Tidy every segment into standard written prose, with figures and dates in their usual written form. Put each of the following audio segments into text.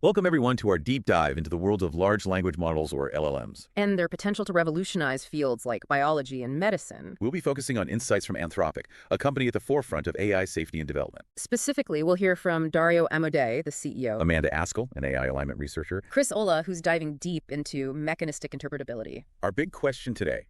Welcome everyone to our deep dive into the world of large language models, or LLMs. And their potential to revolutionize fields like biology and medicine. We'll be focusing on insights from Anthropic, a company at the forefront of AI safety and development. Specifically, we'll hear from Dario Amodei, the CEO, Amanda Askell, an AI alignment researcher. Chris Olah, who's diving deep into mechanistic interpretability. Our big question today: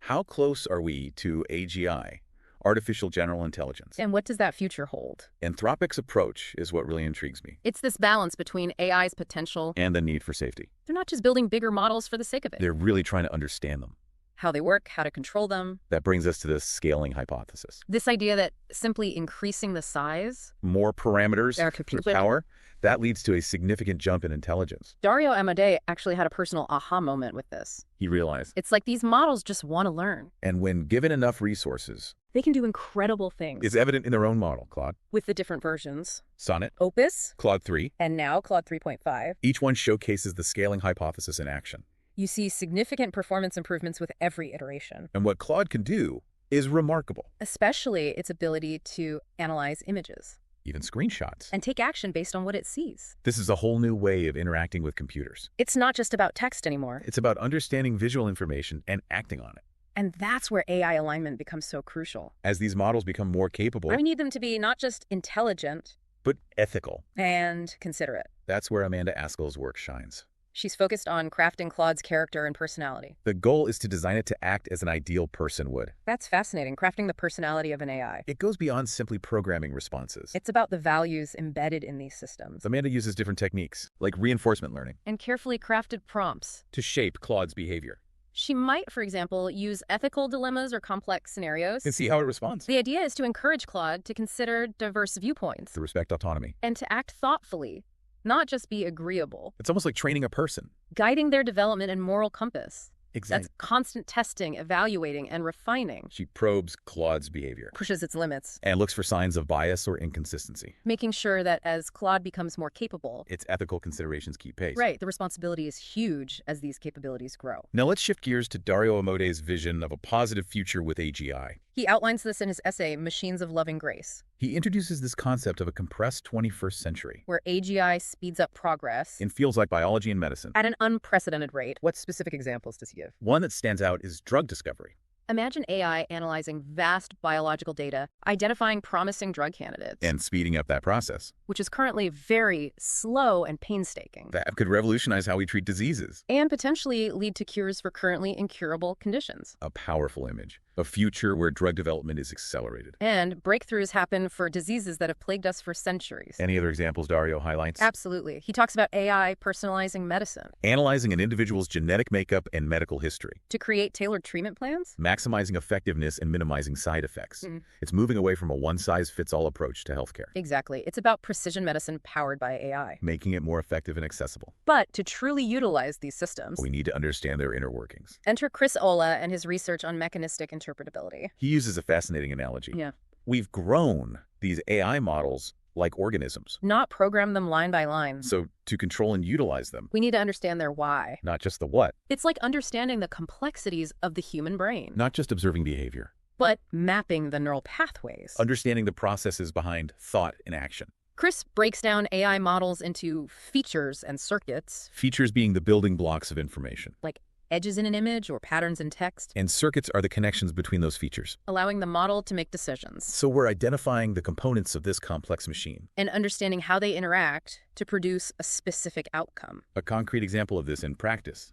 how close are we to AGI, artificial general intelligence? And what does that future hold? Anthropic's approach is what really intrigues me. It's this balance between AI's potential And the need for safety. They're not just building bigger models for the sake of it. They're really trying to understand them. How they work, how to control them. That brings us to the scaling hypothesis. This idea that simply increasing the size, More parameters Their for computer. power, that leads to a significant jump in intelligence. Dario Amodei actually had a personal aha moment with this. He realized. It's like these models just want to learn. And when given enough resources, They can do incredible things is evident in their own model, Claude. with the different versions. Sonnet, Opus, Claude 3, and now Claude 3.5. each one showcases the scaling hypothesis in action. You see significant performance improvements with every iteration, And what Claude can do is remarkable. especially its ability to analyze images Even screenshots. and take action based on what it sees. This is a whole new way of interacting with computers. It's not just about text anymore, It's about understanding visual information and acting on it. and that's where AI alignment becomes so crucial. As these models become more capable, I need them to be not just intelligent but ethical, and considerate. that's where Amanda Askell's work shines. She's focused on crafting Claude's character and personality. The goal is to design it to act as an ideal person would. That's fascinating, crafting the personality of an AI. It goes beyond simply programming responses. It's about the values embedded in these systems Amanda uses different techniques, like reinforcement learning, and carefully crafted prompts. to shape Claude's behavior. She might, for example, use ethical dilemmas or complex scenarios. And see how it responds. The idea is to encourage Claude to consider diverse viewpoints To respect autonomy. and to act thoughtfully, not just be agreeable, It's almost like training a person. guiding their development and moral compass. Exactly. That's constant testing, evaluating, and refining. She probes Claude's behavior Pushes its limits, and looks for signs of bias or inconsistency. making sure that as Claude becomes more capable, Its ethical considerations keep pace. right, the responsibility is huge as these capabilities grow. Now let's shift gears to Dario Amodei's vision of a positive future with AGI. He outlines this in his essay, Machines of Loving Grace, He introduces this concept of a compressed 21st century where AGI speeds up progress in fields like biology and medicine. at an unprecedented rate. What specific examples does he give? One that stands out is drug discovery. Imagine AI analyzing vast biological data, identifying promising drug candidates, And speeding up that process. which is currently very slow and painstaking, That could revolutionize how we treat diseases. and potentially lead to cures for currently incurable conditions. A powerful image. A future where drug development is accelerated. And breakthroughs happen for diseases that have plagued us for centuries. Any other examples Dario highlights? Absolutely. He talks about AI personalizing medicine Analyzing an individual's genetic makeup and medical history. to create tailored treatment plans. Maximizing effectiveness and minimizing side effects. It's moving away from a one-size-fits-all approach to healthcare. Exactly. It's about precision medicine powered by AI. Making it more effective and accessible. But to truly utilize these systems, We need to understand their inner workings. enter Chris Olah and his research on mechanistic interpretability. He uses a fascinating analogy. Yeah. We've grown these AI models like organisms. Not program them line by line. So to control and utilize them, We need to understand their why. not just the what, It's like understanding the complexities of the human brain, not just observing behavior, but mapping the neural pathways. understanding the processes behind thought and action. Chris breaks down AI models into features and circuits, Features being the building blocks of information. like edges in an image or patterns in text, And circuits are the connections between those features. allowing the model to make decisions So we're identifying the components of this complex machine. and understanding how they interact to produce a specific outcome. A concrete example of this in practice.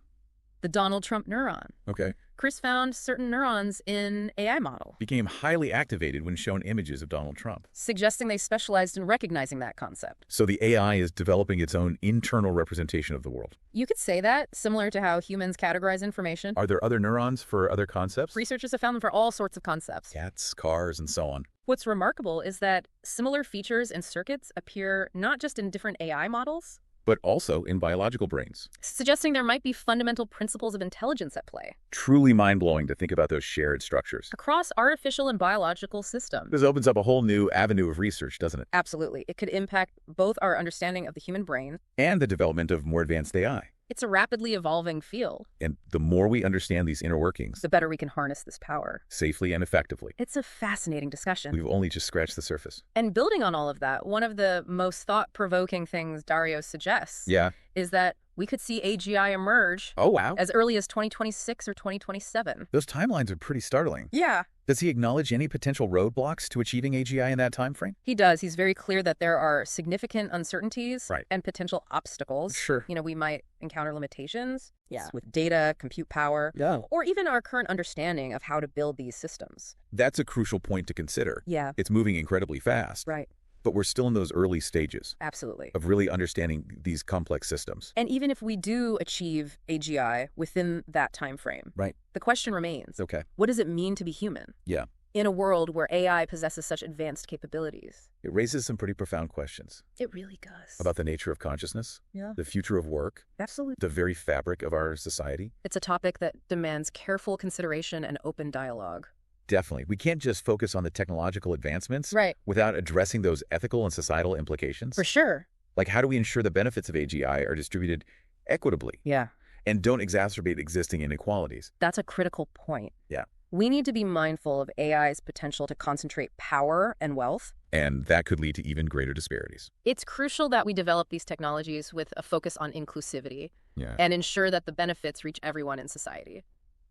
The Donald Trump neuron. Okay. Chris found certain neurons in AI model, Became highly activated when shown images of Donald Trump. suggesting they specialized in recognizing that concept. So the AI is developing its own internal representation of the world. You could say that, similar to how humans categorize information. Are there other neurons for other concepts? Researchers have found them for all sorts of concepts. Cats, cars, and so on. What's remarkable is that similar features and circuits appear not just in different AI models, But also in biological brains. suggesting there might be fundamental principles of intelligence at play Truly mind-blowing to think about those shared structures. across artificial and biological systems. This opens up a whole new avenue of research, doesn't it? Absolutely. It could impact both our understanding of the human brain And the development of more advanced AI. It's a rapidly evolving field. And the more we understand these inner workings, The better we can harness this power. safely and effectively, It's a fascinating discussion. we've only just scratched the surface. And building on all of that, one of the most thought-provoking things Dario suggests Yeah. is that we could see AGI emerge Oh, wow. as early as 2026 or 2027. Those timelines are pretty startling. Yeah. Does he acknowledge any potential roadblocks to achieving AGI in that time frame? He does. He's very clear that there are significant uncertainties Right. and potential obstacles. Sure. We might encounter limitations with data, compute power, or even our current understanding of how to build these systems. That's a crucial point to consider. Yeah. It's moving incredibly fast. Right. But we're still in those early stages Absolutely. of really understanding these complex systems. And even if we do achieve AGI within that time frame, Right. the question remains, Okay. what does it mean to be human? Yeah. In a world where AI possesses such advanced capabilities? It raises some pretty profound questions It really does. about the nature of consciousness, Yeah. the future of work, Absolutely. the very fabric of our society. It's a topic that demands careful consideration and open dialogue. Definitely. We can't just focus on the technological advancements Right. without addressing those ethical and societal implications. For sure. Like, how do we ensure the benefits of AGI are distributed equitably Yeah. and don't exacerbate existing inequalities? That's a critical point. Yeah. We need to be mindful of AI's potential to concentrate power and wealth. And that could lead to even greater disparities. It's crucial that we develop these technologies with a focus on inclusivity Yeah. and ensure that the benefits reach everyone in society.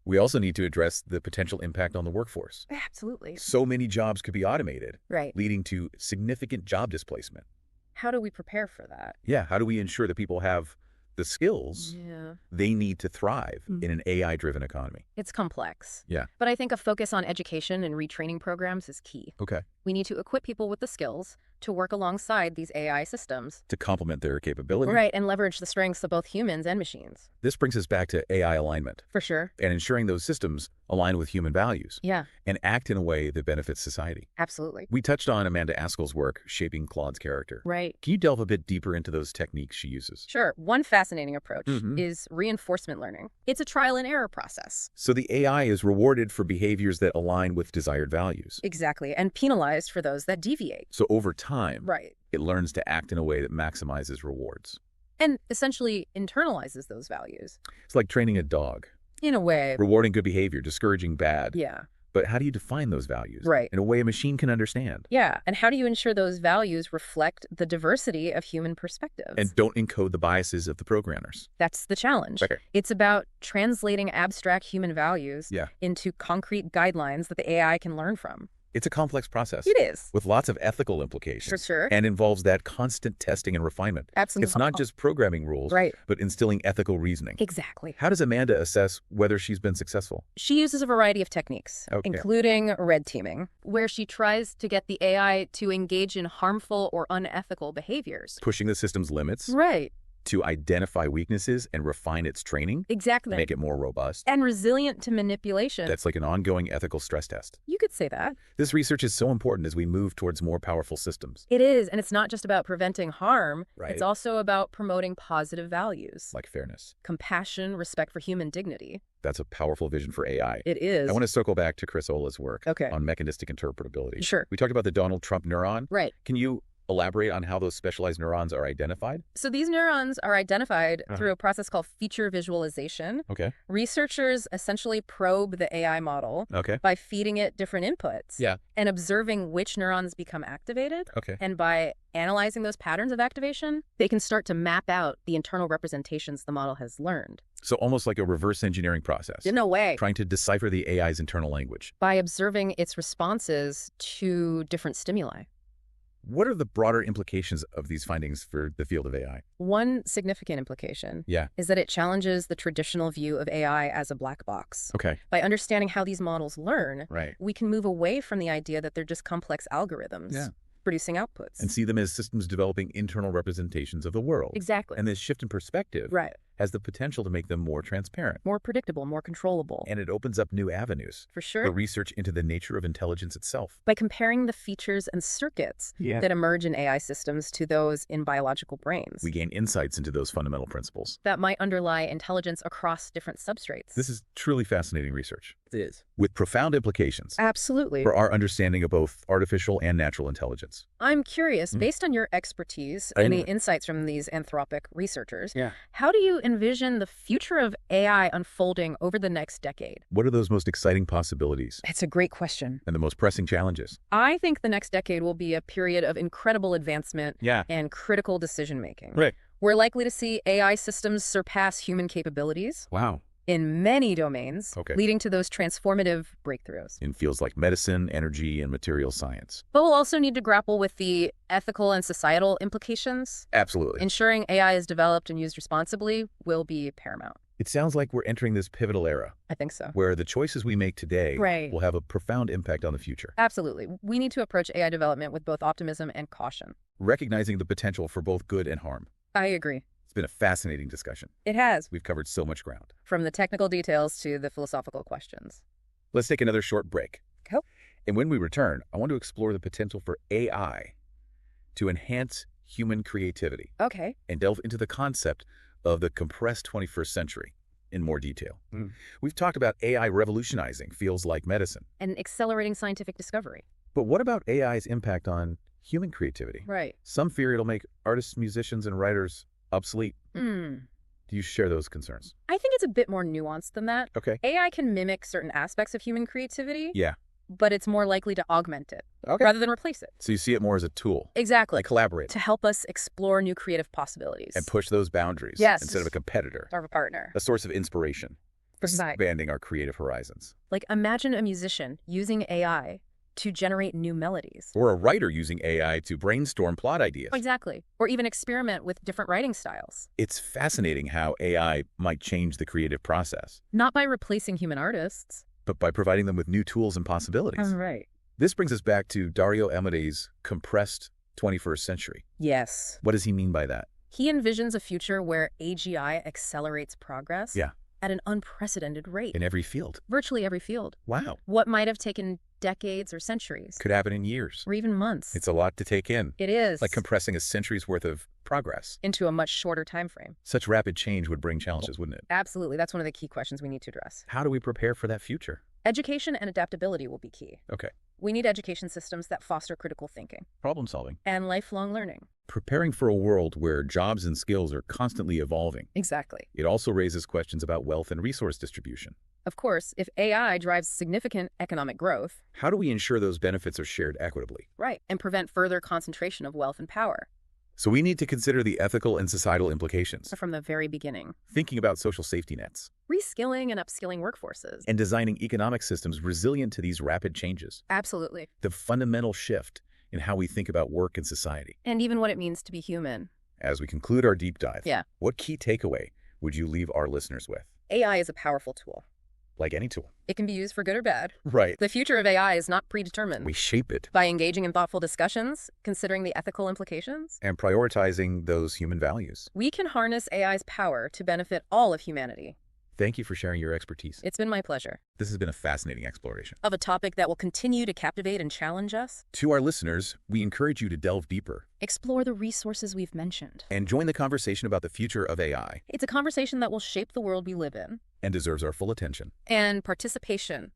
We also need to address the potential impact on the workforce. Absolutely. So many jobs could be automated, Right. leading to significant job displacement. How do we prepare for that? Yeah. How do we ensure that people have the skills Yeah. they need to thrive Mm. in an AI-driven economy? It's complex. Yeah. But I think a focus on education and retraining programs is key. Okay. We need to equip people with the skills to work alongside these AI systems. To complement their capability. Right, and leverage the strengths of both humans and machines. This brings us back to AI alignment For sure. and ensuring those systems align with human values Yeah, and act in a way that benefits society. absolutely. We touched on Amanda Askell's work shaping Claude's character. Right. Can you delve a bit deeper into those techniques she uses? Sure. One fascinating approach Mhm. is reinforcement learning. It's a trial and error process. So the AI is rewarded for behaviors that align with desired values. Exactly. And penalized for those that deviate. So over time, Right. it learns to act in a way that maximizes rewards. And essentially internalizes those values. It's like training a dog, In a way. rewarding good behavior, discouraging bad. Yeah. But how do you define those values? Right. In a way a machine can understand. Yeah. And how do you ensure those values reflect the diversity of human perspectives? And don't encode the biases of the programmers. That's the challenge. Okay. It's about translating abstract human values Yeah. into concrete guidelines that the AI can learn from. It's a complex process. It is. With lots of ethical implications. For sure. And involves that constant testing and refinement. Absolutely. It's not just programming rules, Right. but instilling ethical reasoning. Exactly. How does Amanda assess whether she's been successful? She uses a variety of techniques, Okay. including red teaming, where she tries to get the AI to engage in harmful or unethical behaviors. Pushing the system's limits Right. to identify weaknesses and refine its training, Exactly. make it more robust. And resilient to manipulation. That's like an ongoing ethical stress test. You could say that. This research is so important as we move towards more powerful systems. It is, and it's not just about preventing harm. Right. It's also about promoting positive values. Like fairness. Compassion, respect for human dignity. That's a powerful vision for AI. It is. I want to circle back to Chris Ola's work Okay. on mechanistic interpretability. Sure. We talked about the Donald Trump neuron. Right. Can you elaborate on how those specialized neurons are identified? So these neurons are identified through a process called feature visualization. Okay. Researchers essentially probe the AI model Okay. by feeding it different inputs Yeah. and observing which neurons become activated. Okay. And by analyzing those patterns of activation, they can start to map out the internal representations the model has learned. So almost like a reverse engineering process. In a way, Trying to decipher the AI's internal language. by observing its responses to different stimuli. What are the broader implications of these findings for the field of AI? One significant implication Yeah. is that it challenges the traditional view of AI as a black box. Okay. By understanding how these models learn, Right. we can move away from the idea that they're just complex algorithms Yeah. producing outputs. And see them as systems developing internal representations of the world. Exactly. And this shift in perspective Right. has the potential to make them more transparent. More predictable, more controllable. And it opens up new avenues For sure. for research into the nature of intelligence itself. By comparing the features and circuits that emerge in AI systems to those in biological brains We gain insights into those fundamental principles. that might underlie intelligence across different substrates. This is truly fascinating research It is. with profound implications Absolutely. for our understanding of both artificial and natural intelligence. I'm curious, based on your expertise and the insights from these Anthropic researchers, how do you envision the future of AI unfolding over the next decade? What are those most exciting possibilities It's a great question. and the most pressing challenges? I think the next decade will be a period of incredible advancement Yeah. and critical decision-making. Right. We're likely to see AI systems surpass human capabilities Wow. in many domains, Okay. leading to those transformative breakthroughs. In fields like medicine, energy, and material science. But we'll also need to grapple with the ethical and societal implications. Absolutely. Ensuring AI is developed and used responsibly will be paramount. It sounds like we're entering this pivotal era I think so. where the choices we make today Right. will have a profound impact on the future. Absolutely. We need to approach AI development with both optimism and caution. Recognizing the potential for both good and harm. I agree. It's been a fascinating discussion. It has, We've covered so much ground. from the technical details to the philosophical questions. Let's take another short break. Go. And when we return, I want to explore the potential for AI to enhance human creativity Okay. and delve into the concept of the compressed 21st century in more detail. We've talked about AI revolutionizing fields like medicine. And accelerating scientific discovery. But what about AI's impact on human creativity? Right. Some fear it'll make artists, musicians, and writers obsolete. Do you share those concerns? I think it's a bit more nuanced than that. Okay. AI can mimic certain aspects of human creativity, Yeah. but it's more likely to augment it Okay. rather than replace it. So you see it more as a tool, Exactly. like collaborate, To help us explore new creative possibilities. and push those boundaries Yes. instead of a competitor, Or a partner. a source of inspiration, Right. expanding our creative horizons. Like, imagine a musician using AI to generate new melodies. Or a writer using AI to brainstorm plot ideas. Exactly. Or even experiment with different writing styles. It's fascinating how AI might change the creative process, Not by replacing human artists. but by providing them with new tools and possibilities. Right. This brings us back to Dario Amade's compressed 21st century. Yes. What does he mean by that? He envisions a future where AGI accelerates progress Yeah. at an unprecedented rate. In every field. Virtually every field. Wow. What might have taken decades or centuries, Could happen in years. or even months. It's a lot to take in. It is. Like compressing a century's worth of progress. into a much shorter time frame. Such rapid change would bring challenges, wouldn't it? Absolutely. That's one of the key questions we need to address. How do we prepare for that future? Education and adaptability will be key. Okay. We need education systems that foster critical thinking Problem solving. and lifelong learning. Preparing for a world where jobs and skills are constantly evolving. Exactly. It also raises questions about wealth and resource distribution. Of course, if AI drives significant economic growth, How do we ensure those benefits are shared equitably? right, and prevent further concentration of wealth and power So we need to consider the ethical and societal implications, from the very beginning. thinking about social safety nets, Reskilling and upskilling workforces. and designing economic systems resilient to these rapid changes. Absolutely. The fundamental shift in how we think about work and society. And even what it means to be human. As we conclude our deep dive, Yeah. what key takeaway would you leave our listeners with? AI is a powerful tool. Like any tool. It can be used for good or bad. Right. The future of AI is not predetermined. We shape it By engaging in thoughtful discussions, considering the ethical implications, and prioritizing those human values. we can harness AI's power to benefit all of humanity. Thank you for sharing your expertise. It's been my pleasure. This has been a fascinating exploration. Of a topic that will continue to captivate and challenge us, To our listeners, we encourage you to delve deeper explore the resources we've mentioned. and join the conversation about the future of AI It's a conversation that will shape the world we live in, and deserves our full attention. and participation